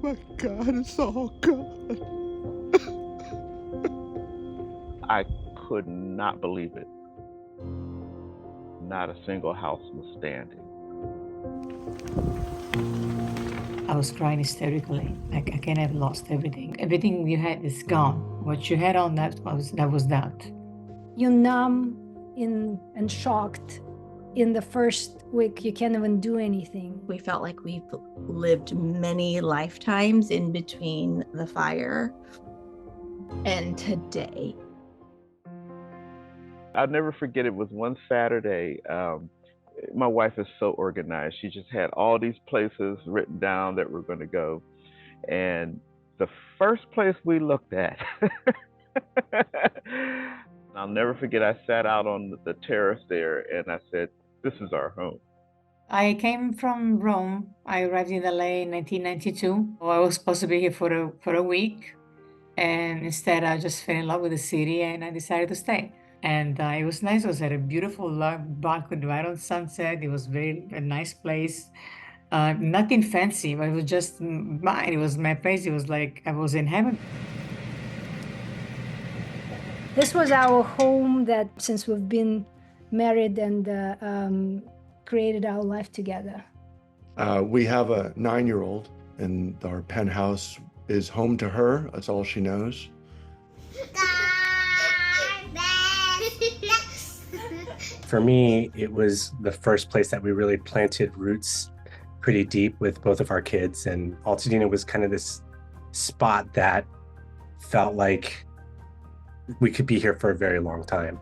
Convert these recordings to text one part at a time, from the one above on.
my God, it's all gone. I could not believe it. Not a single house was standing. I was crying hysterically. Like, I can't have lost everything. Everything you had is gone. What you had on that was that. You're numb and shocked. In the first week, you can't even do anything. We felt like we've lived many lifetimes in between the fire and today. I'll never forget, it was one Saturday. My wife is so organized. She just had all these places written down that we're going to go. And the first place we looked at, I'll never forget, I sat out on the terrace there and I said, this is our home. I came from Rome. I arrived in LA in 1992. I was supposed to be here for a week. And instead, I just fell in love with the city and I decided to stay. And it was nice. It was at a beautiful balcony right on Sunset. It was a nice place. Nothing fancy, but it was just mine. It was my place. It was like I was in heaven. This was our home that since we've been married and created our life together. We have a 9-year-old, and our penthouse is home to her. That's all she knows. For me, it was the first place that we really planted roots pretty deep with both of our kids. And Altadena was kind of this spot that felt like we could be here for a very long time.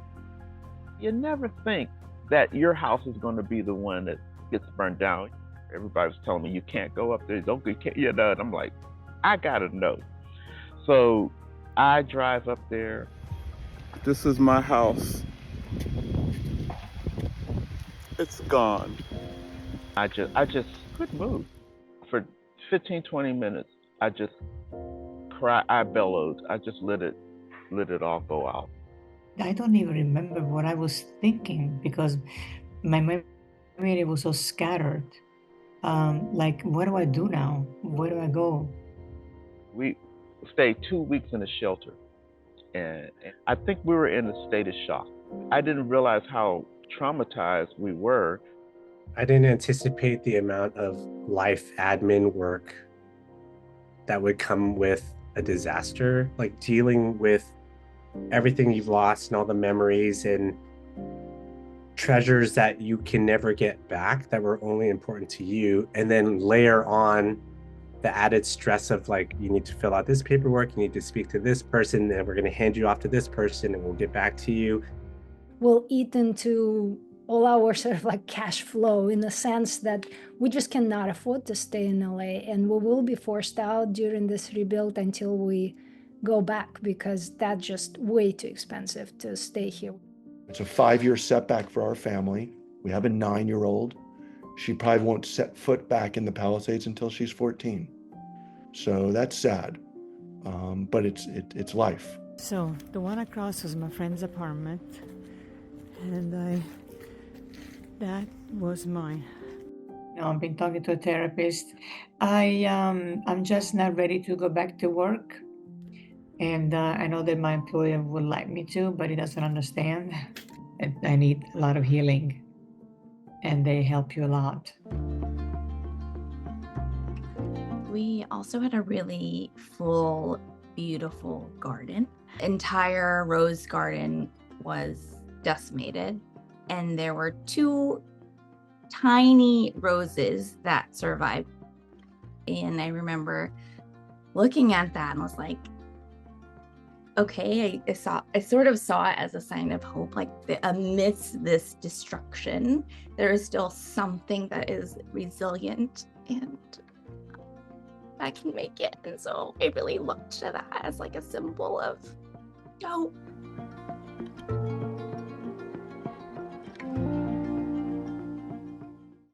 You never think that your house is going to be the one that gets burned down. Everybody was telling me, you can't go up there. You can't, you know, and I'm like, I got to know. So I drive up there. This is my house. It's gone. I just couldn't move. For 15, 20 minutes, I just cried. I bellowed. I just let it all go out. I don't even remember what I was thinking because my memory was so scattered. Like, what do I do now? Where do I go? We stayed 2 weeks in a shelter. And I think we were in a state of shock. I didn't realize how traumatized we were. I didn't anticipate the amount of life admin work that would come with a disaster, like dealing with everything you've lost and all the memories and treasures that you can never get back that were only important to you, and then layer on the added stress of like, you need to fill out this paperwork, you need to speak to this person, and we're going to hand you off to this person and we'll get back to you. Will eat into all our sort of like cash flow in the sense that we just cannot afford to stay in LA, and we will be forced out during this rebuild until we go back because that's just way too expensive to stay here. It's a 5-year setback for our family. We have a 9-year-old. She probably won't set foot back in the Palisades until she's 14. So that's sad, but it's life. So the one across was my friend's apartment, and that was mine. No, I've been talking to a therapist. I'm just not ready to go back to work. And I know that my employer would like me to, but he doesn't understand. And I need a lot of healing, and they help you a lot. We also had a really full, beautiful garden. Entire rose garden was decimated, and there were 2 tiny roses that survived. And I remember looking at that and was like, okay, I sort of saw it as a sign of hope, like amidst this destruction, there is still something that is resilient and that can make it. And so I really looked to that as like a symbol of hope.